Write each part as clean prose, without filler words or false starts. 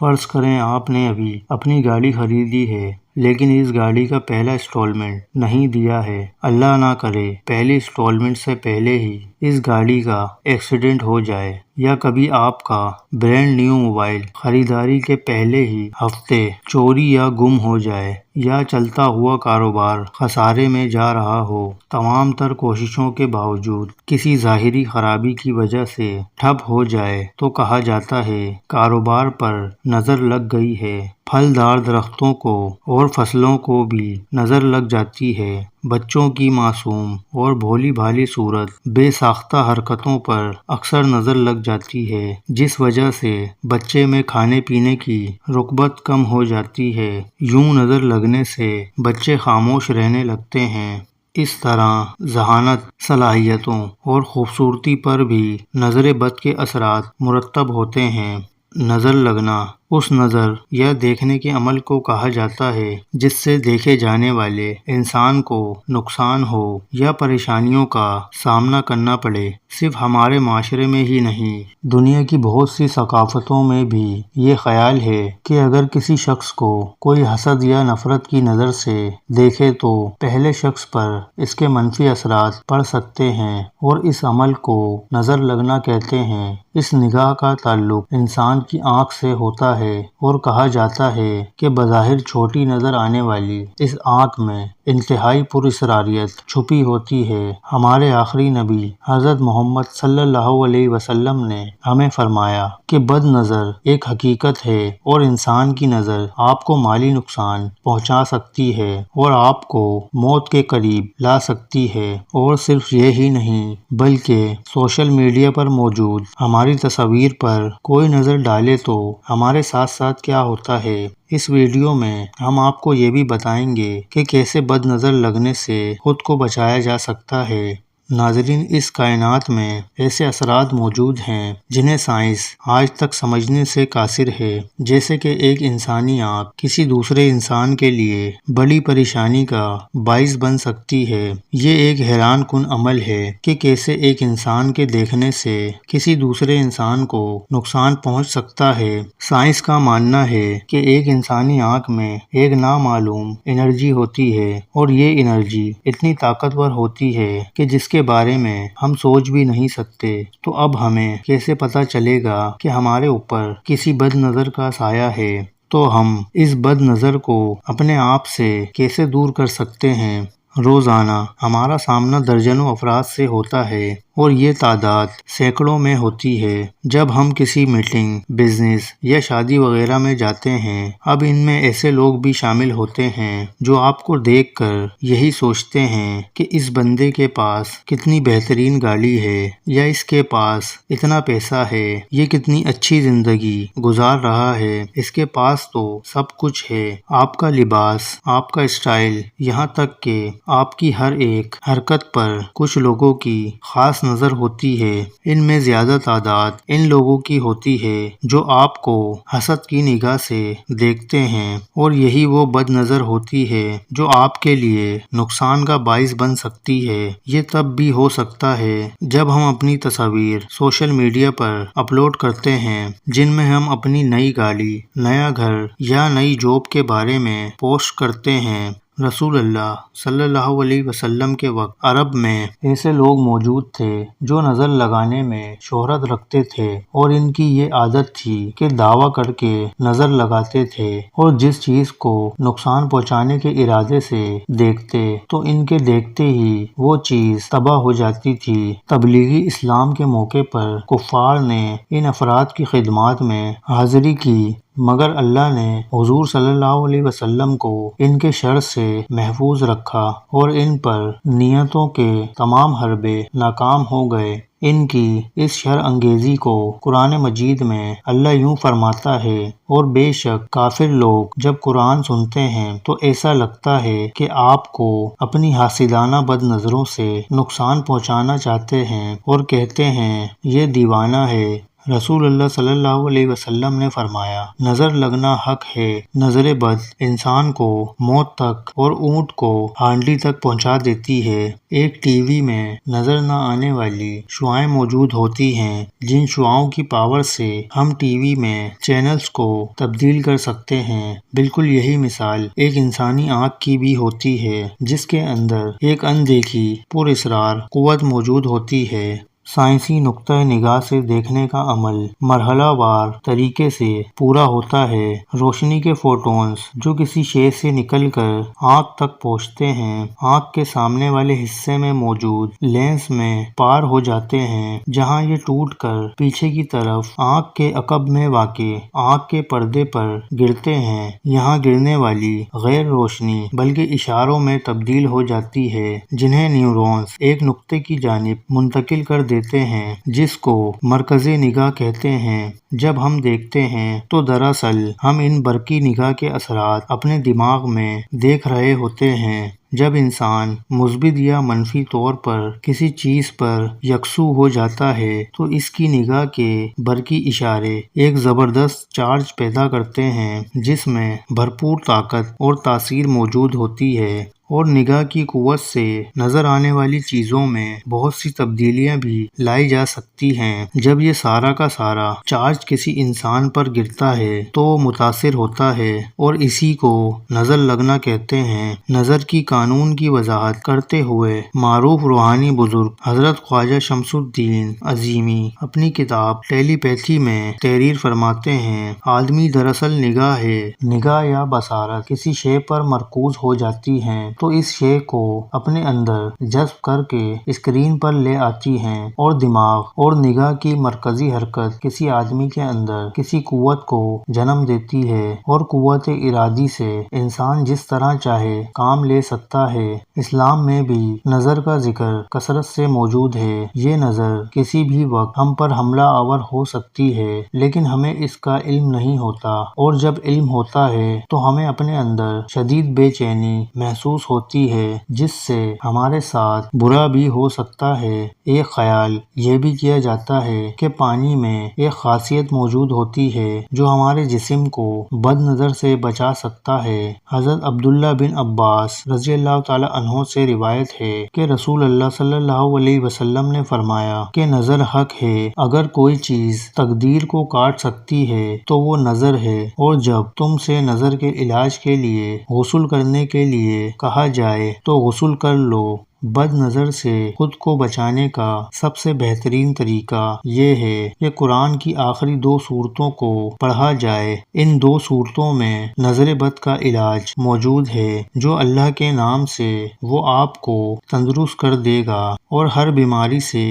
فرض کریں آپ نے ابھی اپنی گاڑی خریدی ہے لیکن اس گاڑی کا پہلا انسٹالمنٹ نہیں دیا ہے۔ اللہ نہ کرے پہلی انسٹالمنٹ سے پہلے ہی اس گاڑی کا ایکسیڈنٹ ہو جائے، یا کبھی آپ کا برانڈ نیو موبائل خریداری کے پہلے ہی ہفتے چوری یا گم ہو جائے، یا چلتا ہوا کاروبار خسارے میں جا رہا ہو۔ تمام تر کوششوں کے باوجود کسی ظاہری خرابی کی وجہ سے ٹھپ ہو جائے تو کہا جاتا ہے کاروبار پر نظر لگ گئی ہے۔ پھلدار درختوں کو اور فصلوں کو بھی نظر لگ جاتی ہے۔ بچوں کی معصوم اور بھولی بھالی صورت بے ساختہ حرکتوں پر اکثر نظر لگ جاتی ہے، جس وجہ سے بچے میں کھانے پینے کی رغبت کم ہو جاتی ہے۔ یوں نظر لگنے سے بچے خاموش رہنے لگتے ہیں۔ اس طرح ذہانت، صلاحیتوں اور خوبصورتی پر بھی نظر بد کے اثرات مرتب ہوتے ہیں۔ نظر لگنا اس نظر یا دیکھنے کے عمل کو کہا جاتا ہے جس سے دیکھے جانے والے انسان کو نقصان ہو یا پریشانیوں کا سامنا کرنا پڑے۔ صرف ہمارے معاشرے میں ہی نہیں، دنیا کی بہت سی ثقافتوں میں بھی یہ خیال ہے کہ اگر کسی شخص کو کوئی حسد یا نفرت کی نظر سے دیکھے تو پہلے شخص پر اس کے منفی اثرات پڑ سکتے ہیں، اور اس عمل کو نظر لگنا کہتے ہیں۔ اس نگاہ کا تعلق انسان کی آنکھ سے ہوتا ہے، اور کہا جاتا ہے کہ بظاہر چھوٹی نظر آنے والی اس آنکھ میں انتہائی پراسراریت چھپی ہوتی ہے۔ ہمارے آخری نبی حضرت محمد صلی اللہ علیہ وسلم نے ہمیں فرمایا کہ بد نظر ایک حقیقت ہے، اور انسان کی نظر آپ کو مالی نقصان پہنچا سکتی ہے اور آپ کو موت کے قریب لا سکتی ہے۔ اور صرف یہی نہیں بلکہ سوشل میڈیا پر موجود ہماری تصاویر پر کوئی نظر ڈالے تو ہمارے ساتھ ساتھ کیا ہوتا ہے۔ اس ویڈیو میں ہم آپ کو یہ بھی بتائیں گے کہ کیسے بد نظر لگنے سے خود کو بچایا جا سکتا ہے۔ ناظرین، اس کائنات میں ایسے اثرات موجود ہیں جنہیں سائنس آج تک سمجھنے سے قاصر ہے، جیسے کہ ایک انسانی آنکھ کسی دوسرے انسان کے لیے بڑی پریشانی کا باعث بن سکتی ہے۔ یہ ایک حیران کن عمل ہے کہ کیسے ایک انسان کے دیکھنے سے کسی دوسرے انسان کو نقصان پہنچ سکتا ہے۔ سائنس کا ماننا ہے کہ ایک انسانی آنکھ میں ایک نامعلوم انرجی ہوتی ہے، اور یہ انرجی اتنی طاقتور ہوتی ہے کہ جس کے بارے میں ہم سوچ بھی نہیں سکتے۔ تو اب ہمیں کیسے پتہ چلے گا کہ ہمارے اوپر کسی بد نظر کا سایہ ہے؟ تو ہم اس بد نظر کو اپنے آپ سے کیسے دور کر سکتے ہیں؟ روزانہ ہمارا سامنا درجنوں افراد سے ہوتا ہے، اور یہ تعداد سینکڑوں میں ہوتی ہے۔ جب ہم کسی میٹنگ، بزنس یا شادی وغیرہ میں جاتے ہیں، اب ان میں ایسے لوگ بھی شامل ہوتے ہیں جو آپ کو دیکھ کر یہی سوچتے ہیں کہ اس بندے کے پاس کتنی بہترین گاڑی ہے، یا اس کے پاس اتنا پیسہ ہے، یہ کتنی اچھی زندگی گزار رہا ہے، اس کے پاس تو سب کچھ ہے۔ آپ کا لباس، آپ کا اسٹائل، یہاں تک کہ آپ کی ہر ایک حرکت پر کچھ لوگوں کی خاص نظر ہوتی ہے۔ ان میں زیادہ تعداد ان لوگوں کی ہوتی ہے جو آپ کو حسد کی نگاہ سے دیکھتے ہیں، اور یہی وہ بد نظر ہوتی ہے جو آپ کے لیے نقصان کا باعث بن سکتی ہے۔ یہ تب بھی ہو سکتا ہے جب ہم اپنی تصاویر سوشل میڈیا پر اپلوڈ کرتے ہیں جن میں ہم اپنی نئی گاڑی، نیا گھر یا نئی جاب کے بارے میں پوسٹ کرتے ہیں۔ رسول اللہ صلی اللہ علیہ وسلم کے وقت عرب میں ایسے لوگ موجود تھے جو نظر لگانے میں شہرت رکھتے تھے، اور ان کی یہ عادت تھی کہ دعویٰ کر کے نظر لگاتے تھے، اور جس چیز کو نقصان پہنچانے کے ارادے سے دیکھتے تو ان کے دیکھتے ہی وہ چیز تباہ ہو جاتی تھی۔ تبلیغی اسلام کے موقع پر کفار نے ان افراد کی خدمات میں حاضری کی، مگر اللہ نے حضور صلی اللہ علیہ وسلم کو ان کے شر سے محفوظ رکھا، اور ان پر نیتوں کے تمام حربے ناکام ہو گئے۔ ان کی اس شر انگیزی کو قرآن مجید میں اللہ یوں فرماتا ہے، اور بے شک کافر لوگ جب قرآن سنتے ہیں تو ایسا لگتا ہے کہ آپ کو اپنی حاسدانہ بد نظروں سے نقصان پہنچانا چاہتے ہیں، اور کہتے ہیں یہ دیوانہ ہے۔ رسول اللہ صلی اللہ علیہ وسلم نے فرمایا، نظر لگنا حق ہے، نظر بد انسان کو موت تک اور اونٹ کو ہانڈی تک پہنچا دیتی ہے۔ ایک ٹی وی میں نظر نہ آنے والی شعاعیں موجود ہوتی ہیں، جن شعاعوں کی پاور سے ہم ٹی وی میں چینلز کو تبدیل کر سکتے ہیں۔ بالکل یہی مثال ایک انسانی آنکھ کی بھی ہوتی ہے، جس کے اندر ایک اندیکھی پراسرار قوت موجود ہوتی ہے۔ سائنسی نقطہ نگاہ سے دیکھنے کا عمل مرحلہ وار طریقے سے پورا ہوتا ہے۔ روشنی کے فوٹونز جو کسی شے سے نکل کر آنکھ تک پہنچتے ہیں، آنکھ کے سامنے والے حصے میں موجود لینس میں پار ہو جاتے ہیں، جہاں یہ ٹوٹ کر پیچھے کی طرف آنکھ کے عقب میں واقع آنکھ کے پردے پر گرتے ہیں۔ یہاں گرنے والی غیر روشنی بلکہ اشاروں میں تبدیل ہو جاتی ہے، جنہیں نیورونز ایک نقطے کی جانب منتقل کر دیتے ہیں، جس کو مرکز نگاہ کہتے ہیں۔ جب ہم دیکھتے ہیں تو دراصل ہم ان برقی نگاہ کے اثرات اپنے دماغ میں دیکھ رہے ہوتے ہیں۔ جب انسان مثبت یا منفی طور پر کسی چیز پر یکسو ہو جاتا ہے تو اس کی نگاہ کے برقی اشارے ایک زبردست چارج پیدا کرتے ہیں، جس میں بھرپور طاقت اور تاثیر موجود ہوتی ہے، اور نگاہ کی قوت سے نظر آنے والی چیزوں میں بہت سی تبدیلیاں بھی لائی جا سکتی ہیں۔ جب یہ سارا کا سارا چارج کسی انسان پر گرتا ہے تو وہ متاثر ہوتا ہے، اور اسی کو نظر لگنا کہتے ہیں۔ نظر کی قانون کی وضاحت کرتے ہوئے معروف روحانی بزرگ حضرت خواجہ شمس الدین عظیمی اپنی کتاب ٹیلی پیتھی میں تحریر فرماتے ہیں، آدمی دراصل نگاہ ہے۔ نگاہ یا بصارت کسی شے پر مرکوز ہو جاتی ہیں تو اس شے کو اپنے اندر جذب کر کے اسکرین پر لے آتی ہیں، اور دماغ اور نگاہ کی مرکزی حرکت کسی آدمی کے اندر کسی قوت کو جنم دیتی ہے، اور قوت ارادی سے انسان جس طرح چاہے کام لے سکتا ہے۔ اسلام میں بھی نظر کا ذکر کثرت سے موجود ہے۔ یہ نظر کسی بھی وقت ہم پر حملہ آور ہو سکتی ہے، لیکن ہمیں اس کا علم نہیں ہوتا، اور جب علم ہوتا ہے تو ہمیں اپنے اندر شدید بے چینی محسوس ہوتی ہے، جس سے ہمارے ساتھ برا بھی ہو سکتا ہے۔ ایک خیال یہ بھی کیا جاتا ہے کہ پانی میں ایک خاصیت موجود ہوتی ہے جو ہمارے جسم کو بد نظر سے بچا سکتا ہے۔ حضرت عبداللہ بن عباس رضی اللہ تعالی عنہ سے روایت ہے کہ رسول اللہ صلی اللہ علیہ وسلم نے فرمایا کہ نظر حق ہے۔ اگر کوئی چیز تقدیر کو کاٹ سکتی ہے تو وہ نظر ہے، اور جب تم سے نظر کے علاج کے لیے غسل کرنے کے لیے کہا جائے تو غسل کر لو۔ بد نظر سے خود کو بچانے کا سب سے بہترین طریقہ یہ ہے کہ قرآن کی آخری 2 سورتوں کو پڑھا جائے۔ ان 2 سورتوں میں نظر بد کا علاج موجود ہے، جو اللہ کے نام سے وہ آپ کو تندرست کر دے گا، اور ہر بیماری سے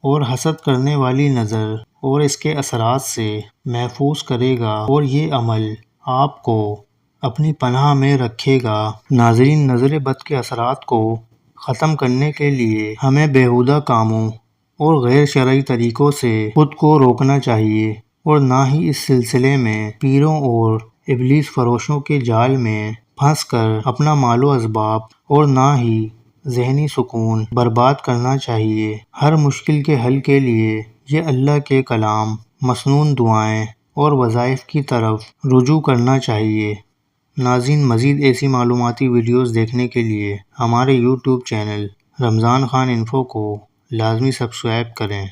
اور حسد کرنے والی نظر اور اس کے اثرات سے محفوظ کرے گا، اور یہ عمل آپ کو اپنی پناہ میں رکھے گا۔ ناظرین، نظر بد کے اثرات کو ختم کرنے کے لیے ہمیں بیہودہ کاموں اور غیر شرعی طریقوں سے خود کو روکنا چاہیے، اور نہ ہی اس سلسلے میں پیروں اور ابلیس فروشوں کے جال میں پھنس کر اپنا مال و اسباب اور نہ ہی ذہنی سکون برباد کرنا چاہیے۔ ہر مشکل کے حل کے لیے یہ اللہ کے کلام، مسنون دعائیں اور وظائف کی طرف رجوع کرنا چاہیے۔ ناظرین، مزید ایسی معلوماتی ویڈیوز دیکھنے کے لیے ہمارے یوٹیوب چینل رمضان خان انفو کو لازمی سبسکرائب کریں۔